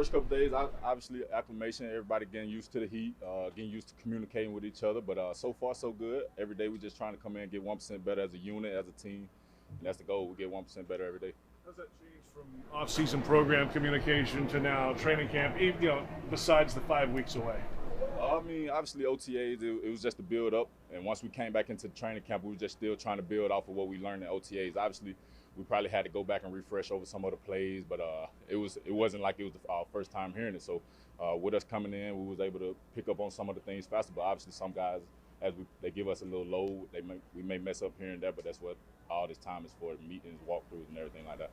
first couple days, obviously acclimation, everybody getting used to the heat, getting used to communicating with each other. But so far, so good. Every day, we're just trying to come in and get 1% better as a unit, as a team, and that's the goal. We get 1% better every day. How's that change from off-season program communication to now training camp? Besides the 5 weeks away. I mean, obviously OTAs, it was just to build up, and once we came back into the training camp, we were just still trying to build off of what we learned in OTAs. Obviously, we probably had to go back and refresh over some of the plays, but it wasn't like it was our first time hearing it. So with us coming in, we was able to pick up on some of the things faster. But obviously, some guys, they give us a little load, we may mess up here and there, but that's what all this time is for: meetings, walkthroughs, and everything like that.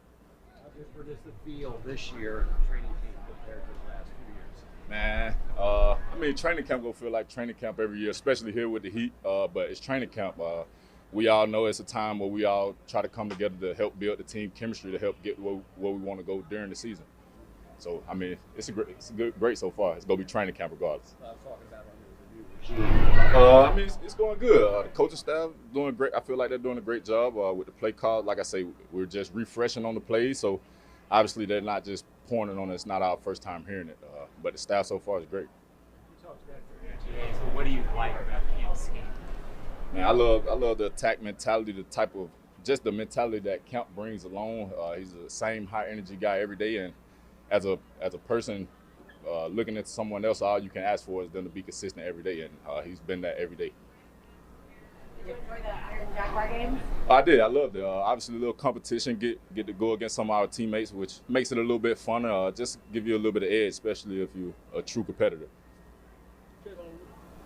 How different is the feel this year training camp compared to the last few years? Man, I mean, training camp will feel like training camp every year, especially here with the heat. But it's training camp. We all know it's a time where we all try to come together to help build the team chemistry to help get where we want to go during the season. So, I mean, it's great so far. It's going to be training camp regardless. I was talking about under the new regime. I mean, it's going good. The coaching staff doing great. I feel like they're doing a great job with the play call. Like I say, we're just refreshing on the plays. So, obviously, they're not just pouring it on us. It's not our first time hearing it. But the staff so far is great. You talked about your OTAs, but what do you like about camp scheme? Man, I love the attack mentality, the mentality that Camp brings along. He's the same high energy guy every day, and as a person looking at someone else, all you can ask for is them to be consistent every day, and he's been that every day. Did you enjoy the Iron Jaguar games? I did. I loved it. Obviously, a little competition, get to go against some of our teammates, which makes it a little bit funner. Just give you a little bit of edge, especially if you're a true competitor.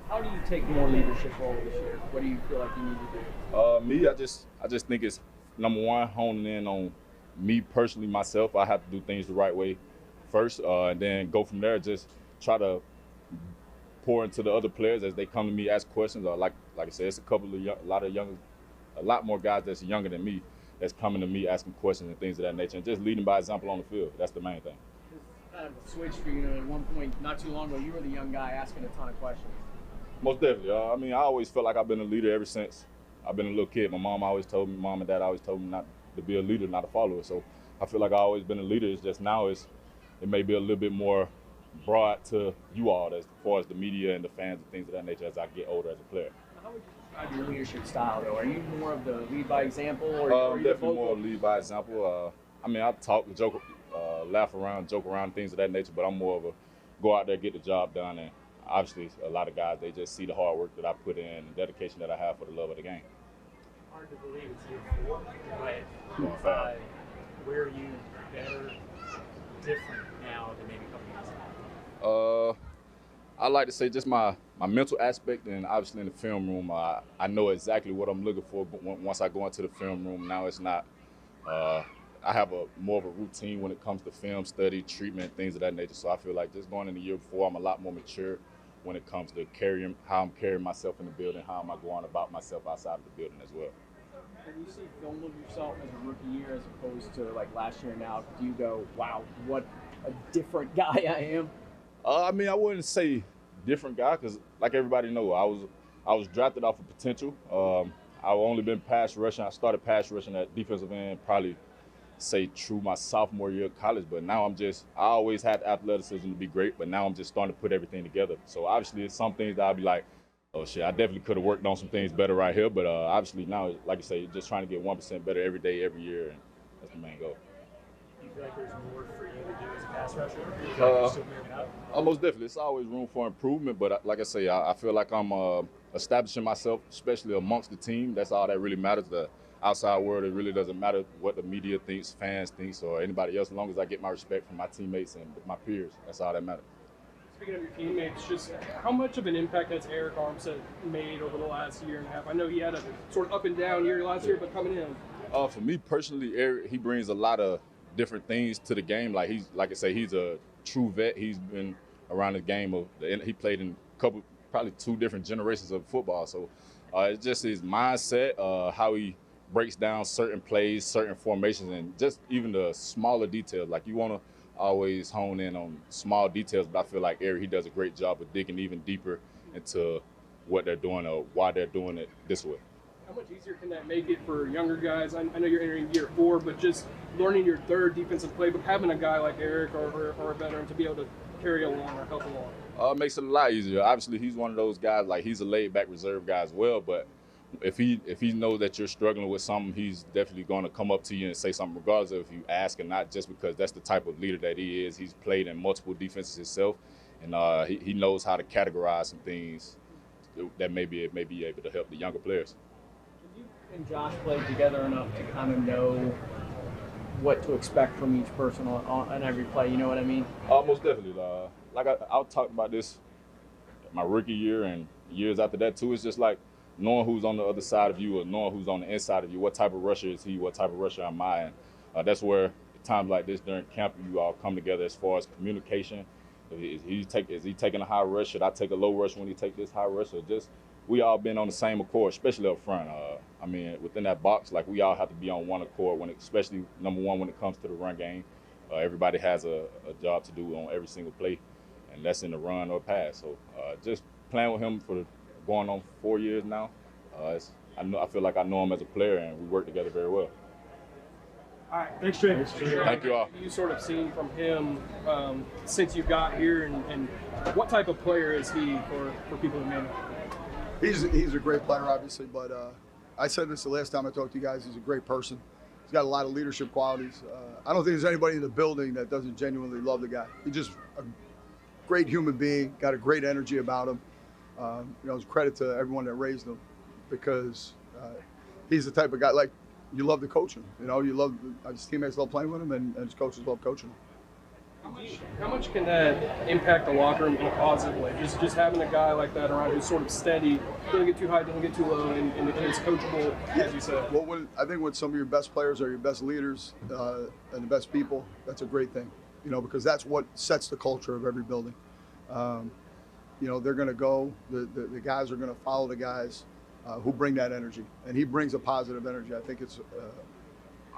How do you take more leadership role this year? What do you feel like you need to do? Me, I just think it's number one, honing in on me personally, myself. I have to do things the right way first, and then go from there. Just try to pour into the other players as they come to me, ask questions. Like I said, it's a lot more guys that's younger than me that's coming to me asking questions and things of that nature, and just leading by example on the field. That's the main thing. It's kind of a switch for you. At one point, not too long ago, you were the young guy asking a ton of questions. Most definitely. I mean, I always felt like I've been a leader ever since I've been a little kid. My mom and dad always told me not to be a leader, not a follower. So I feel like I've always been a leader. It's just now it may be a little bit more broad to you all as far as the media and the fans and things of that nature as I get older as a player. How would you describe your leadership style, though? Are you more of the lead by example, or are you definitely more lead by example? I mean, I talk, joke, laugh around, joke around, things of that nature, but I'm more of a go out there, get the job done, and obviously, a lot of guys, they just see the hard work that I put in and dedication that I have for the love of the game. Hard to believe it's year 4, but 5. Where are you better, different now than maybe a couple years ago? I like to say just my mental aspect, and obviously in the film room, I know exactly what I'm looking for. But once I go into the film room, now it's not. I have more of a routine when it comes to film study, treatment, things of that nature. So I feel like just going in the year before, I'm a lot more mature when it comes to how I'm carrying myself in the building, how am I going about myself outside of the building as well. When you see film of yourself as a rookie year as opposed to like last year now, do you go, wow, what a different guy I am? I mean, I wouldn't say different guy because like everybody knows, I was drafted off of potential. I've only been pass rushing. I started pass rushing at defensive end probably say true my sophomore year of college, but now I always had athleticism to be great, but now I'm just starting to put everything together. So obviously it's some things that I'll be like, oh shit, I definitely could have worked on some things better right here, but obviously now, like you say, just trying to get 1% better every day, every year, and that's the main goal. Do you feel like there's more for you to do as a pass rusher? Do you feel like you're still moving up? Almost definitely. It's always room for improvement, but like I say, I feel like I'm establishing myself, especially amongst the team. That's all that really matters. The outside world, it really doesn't matter what the media thinks, fans thinks, or anybody else. As long as I get my respect from my teammates and my peers, that's all that matters. Speaking of your teammates, just how much of an impact has Eric Armstead made over the last year and a half? I know he had a sort of up and down year last year, but coming in. For me personally, Eric, he brings a lot of different things to the game. Like he's a true vet. He's been around the game he played in probably 2 different generations of football. So it's just his mindset, how he breaks down certain plays, certain formations, and just even the smaller details. Like you want to always hone in on small details, but I feel like Eric, he does a great job of digging even deeper into what they're doing or why they're doing it this way. How much easier can that make it for younger guys? I know you're entering year 4, but just learning your third defensive playbook, having a guy like Eric or a veteran to be able to carry along or help along? It makes it a lot easier. Obviously, he's one of those guys, like he's a laid-back reserve guy as well, but if he knows that you're struggling with something, he's definitely going to come up to you and say something regardless of if you ask or not, just because that's the type of leader that he is. He's played in multiple defenses himself, and he knows how to categorize some things that may be able to help the younger players. You and Josh played together enough to kind of know what to expect from each person on every play, you know what I mean? Most definitely. Like I'll talk about this my rookie year and years after that too. It's just like knowing who's on the other side of you or knowing who's on the inside of you. What type of rusher is he? What type of rusher am I? And that's where at times like this during camp, you all come together as far as communication. Is he taking a high rush? Should I take a low rush when he take this high rush? Or just we all been on the same accord, especially up front. I mean, within that box, like we all have to be on one accord especially number one when it comes to the run game. Everybody has a job to do on every single play, and that's in the run or pass. So just playing with him for going on 4 years now, I feel like I know him as a player, and we work together very well. All right, thanks, Trey. Thank you all. You sort of seen from him since you got here, and what type of player is he for people who may not? He's a great player, obviously, but I said this the last time I talked to you guys. He's a great person. He's got a lot of leadership qualities. I don't think there's anybody in the building that doesn't genuinely love the guy. He's just a great human being, got a great energy about him. It's credit to everyone that raised him, because he's the type of guy, like, you love to coach him. His teammates love playing with him, and his coaches love coaching him. How much can that impact the locker room in a positive way? Just having a guy like that around who's sort of steady, doesn't get too high, doesn't get too low, and is coachable, as you said. Well, I think when some of your best players are your best leaders and the best people, that's a great thing. Because that's what sets the culture of every building. They're going to go. The guys are going to follow the guys who bring that energy, and he brings a positive energy. I think it's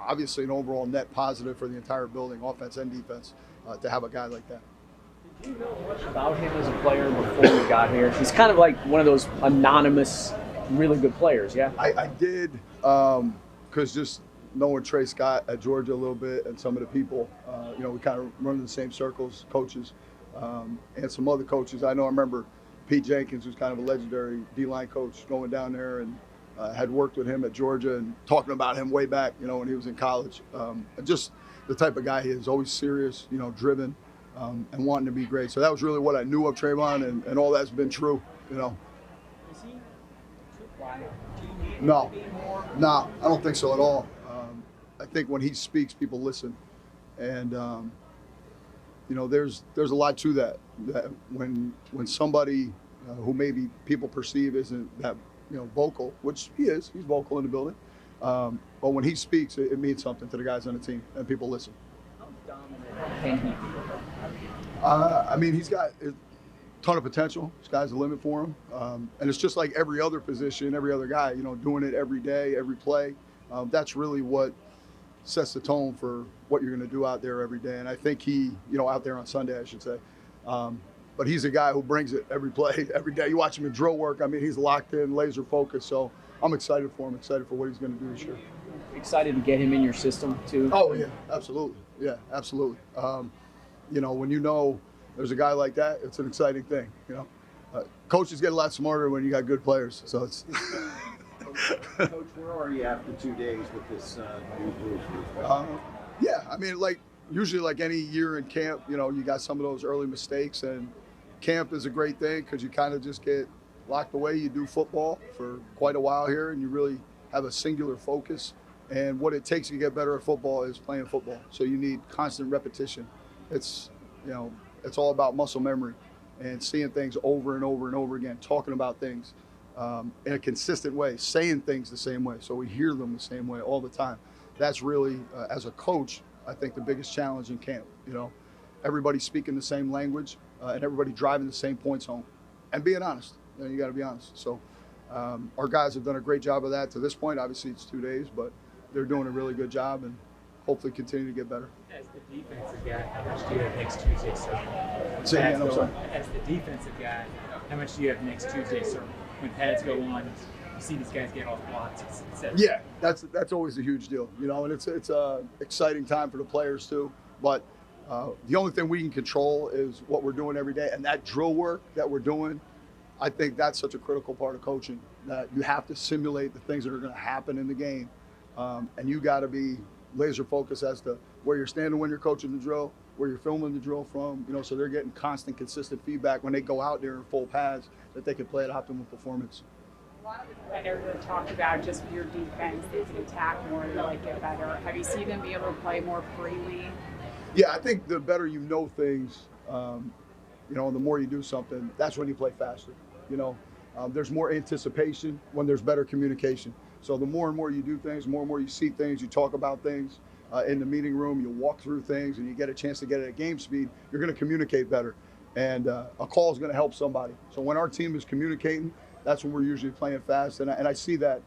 obviously an overall net positive for the entire building, offense and defense, to have a guy like that. Did you know much about him as a player before you got here? He's kind of like one of those anonymous, really good players, yeah? I did, because just knowing Trey Scott at Georgia a little bit and some of the people, we kind of run in the same circles, coaches, and some other coaches. I remember Pete Jenkins, who's kind of a legendary D-line coach, going down there and had worked with him at Georgia and talking about him way back, when he was in college. Just the type of guy he is, always serious, driven, and wanting to be great. So that was really what I knew of Travon, and all that's been true, Is he too quiet? Do you need No, him to be more? no, I don't think so at all. I think when he speaks, people listen, and there's a lot to that. That when somebody who maybe people perceive isn't that vocal, which he's vocal in the building, but when he speaks, it means something to the guys on the team, and people listen. How dominant can he be? He's got a ton of potential. Sky's the limit for him, and it's just like every other position, every other guy, doing it every day, every play. That's really what sets the tone for what you're going to do out there every day. And I think he, out there on Sunday, I should say. But he's a guy who brings it every play, every day. You watch him in drill work. He's locked in, laser focused. So I'm excited for him, excited for what he's going to do this year. Excited to get him in your system, too? Oh, yeah, absolutely. Yeah, absolutely. When there's a guy like that, it's an exciting thing, Coaches get a lot smarter when you got good players. So it's... Coach, where are you after 2 days with this new group? Usually like any year in camp, you got some of those early mistakes, and camp is a great thing because you kind of just get locked away. You do football for quite a while here, and you really have a singular focus. And what it takes to get better at football is playing football. So you need constant repetition. It's all about muscle memory and seeing things over and over and over again, talking about things in a consistent way, saying things the same way, so we hear them the same way all the time. That's really, as a coach, I think the biggest challenge in camp. Everybody speaking the same language and everybody driving the same points home, and being honest. You got to be honest. So our guys have done a great job of that to this point. Obviously, it's 2 days, but they're doing a really good job, and hopefully continue to get better. As the defensive guy, how much do you have next Tuesday, sir? Say again, I'm sorry. As the defensive guy, how much do you have next Tuesday, sir? When pads go on, you see these guys get off blocks. Yeah, that's always a huge deal, you know, and it's a exciting time for the players too. But the only thing we can control is what we're doing every day, and that drill work that we're doing. I think that's such a critical part of coaching, that you have to simulate the things that are going to happen in the game, and you got to be laser focused as to where you're standing when you're coaching the drill, where you're filming the drill from, you know, so they're getting constant, consistent feedback when they go out there in full pads that they can play at optimal performance. A lot of it, I know you talked about just your defense, they can attack more, they like get better. Have you seen them be able to play more freely? Yeah, I think the better you know things, you know, and the more you do something, that's when you play faster. You know, there's more anticipation when there's better communication. So the more and more you do things, more and more you see things, you talk about things in the meeting room, you walk through things, and you get a chance to get it at game speed, you're going to communicate better. And a call is going to help somebody. So when our team is communicating, that's when we're usually playing fast. And I see that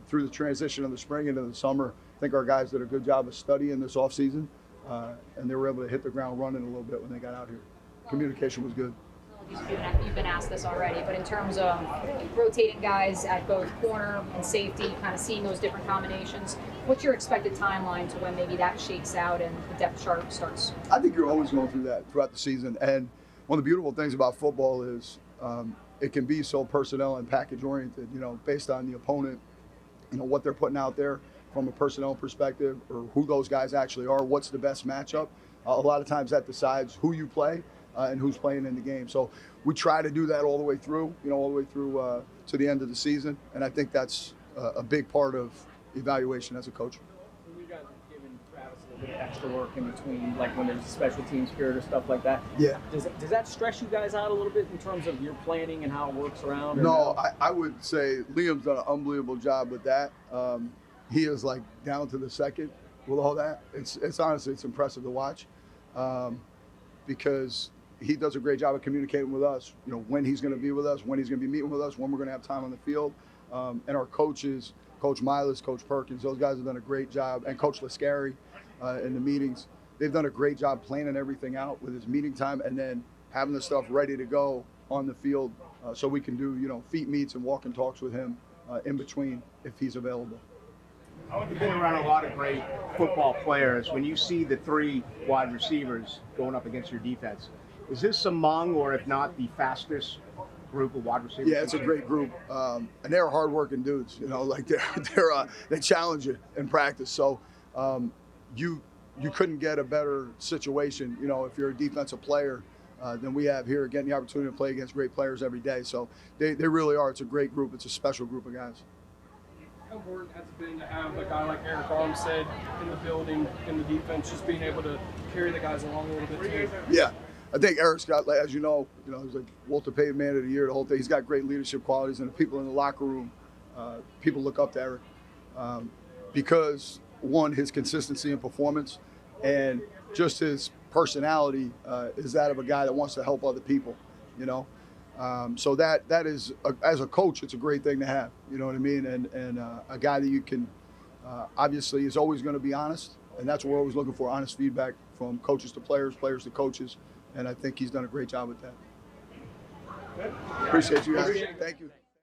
through the transition of the spring into the summer. I think our guys did a good job of studying this offseason, and they were able to hit the ground running a little bit when they got out here. Communication was good. You've been asked this already, but in terms of rotating guys at both corner and safety, kind of seeing those different combinations, what's your expected timeline to when maybe that shakes out and the depth chart starts? I think you're always going through that throughout the season. And one of the beautiful things about football is it can be so personnel and package oriented, you know, based on the opponent, you know, what they're putting out there from a personnel perspective, or who those guys actually are, what's the best matchup. A lot of times that decides who you play and who's playing in the game. So we try to do that all the way through, you know, all the way through to the end of the season. And I think that's a big part of evaluation as a coach. You guys have given Travis a little bit of extra work in between, like when there's a special teams period or stuff like that. Yeah. Does that stress you guys out a little bit in terms of your planning and how it works around? No, I would say Liam's done an unbelievable job with that. He is like down to the second with all that. It's honestly, it's impressive to watch because he does a great job of communicating with us, you know, when he's going to be with us, when he's going to be meeting with us, when we're going to have time on the field. And our coaches, Coach Milas, Coach Perkins, those guys have done a great job, and Coach Lascari in the meetings. They've done a great job planning everything out with his meeting time and then having the stuff ready to go on the field so we can do, you know, feet meets and walk and talks with him in between if he's available. You've been around a lot of great football players. When you see the three wide receivers going up against your defense, is this among, or if not, the fastest group of wide receivers? Yeah, it's a great group, and they're hardworking dudes. You know, like they challenge you in practice. So you couldn't get a better situation, you know, if you're a defensive player than we have here, getting the opportunity to play against great players every day. So they really are. It's a great group. It's a special group of guys. How important has it been to have a guy like Eric Armstead in the building, in the defense, just being able to carry the guys along a little bit too? Yeah, I think Eric's got, as you know, he's like Walter Payton Man of the Year, the whole thing. He's got great leadership qualities, and the people in the locker room, people look up to Eric because, one, his consistency in performance, and just his personality is that of a guy that wants to help other people, you know. So that is, as a coach, it's a great thing to have, you know what I mean? And a guy that you can, obviously is always going to be honest, and that's what we're always looking for, honest feedback from coaches to players, players to coaches, and I think he's done a great job with that. Appreciate you guys. Thank you.